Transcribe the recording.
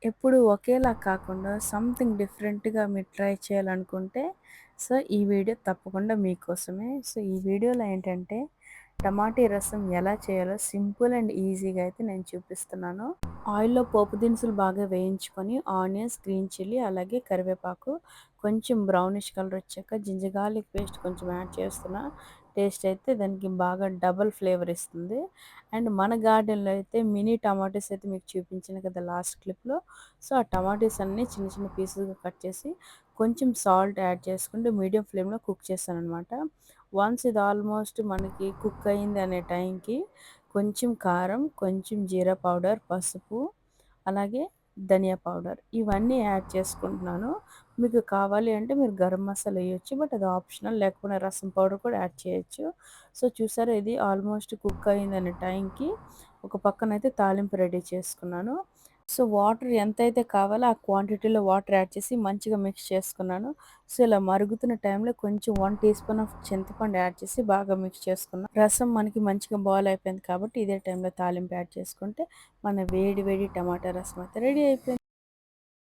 ఎప్పుడు ఒకేలా కాకుండా సంథింగ్ డిఫరెంట్‌గా మీరు ట్రై చేయాలనుకుంటే, సో, ఈ వీడియో తప్పకుండా మీకోసమే. సో, ఈ వీడియోలో ఏంటంటే, టమాటీ రసం ఎలా చేయాలో సింపుల్ అండ్ ఈజీగా అయితే నేను చూపిస్తున్నాను. ఆయిల్‌లో పోపు దినుసులు బాగా వేయించుకొని, ఆనియన్స్, గ్రీన్ చిల్లీ, అలాగే కరివేపాకు కొంచెం బ్రౌనిష్ కలర్ వచ్చాక జింజర్ గార్లిక్ పేస్ట్ కొంచెం యాడ్ చేస్తున్నా. టేస్ట్ అయితే దానికి బాగా డబుల్ ఫ్లేవర్ ఇస్తుంది. అండ్ మన గార్డెన్‌లో అయితే మినీ టమాటోస్ అయితే మీకు చూపించాను కదా లాస్ట్ క్లిప్‌లో. సో, ఆ టమాటోస్ అన్నీ చిన్న చిన్న పీసెస్‌గా కట్ చేసి కొంచెం సాల్ట్ యాడ్ చేసుకుంటూ మీడియం ఫ్లేమ్‌లో కుక్ చేశాననమాట. వన్స్ ఇది ఆల్మోస్ట్ మనకి కుక్ అయింది అనే టైంకి కొంచెం కారం, కొంచెం జీరా పౌడర్, పసుపు, అలాగే ధనియా పౌడర్ ఇవన్నీ యాడ్ చేసుకుంటున్నాను. మీకు కావాలి అంటే మీరు గరం మసాలా ఎయొచ్చు. బట్ అది ఆప్షనల్. లేకపోతే రసం పౌడర్ కూడా యాడ్ చేయొచ్చు. సో, చూసారా ఇది ఆల్మోస్ట్ కుక్ అయిందనే టైంకి ఒక పక్కనైతే తాలింపు రెడీ చేసుకున్నాను. సో, వాటర్ ఎంతైతే కావాలో ఆ క్వాంటిటీలో వాటర్ యాడ్ చేసి మంచిగా మిక్స్ చేసుకున్నాను. సో, ఇలా మరుగుతున్న టైంలో కొంచెం 1 టీ స్పూన్ ఆఫ్ చింతపండు యాడ్ చేసి బాగా మిక్స్ చేసుకున్నా. రసం మనకి మంచిగా బాయిల్ అయిపోయింది కాబట్టి ఇదే టైంలో తాలింపు యాడ్ చేసుకుంటే మన వేడి వేడి టమాటా రసం అయితే రెడీ అయిపోయింది.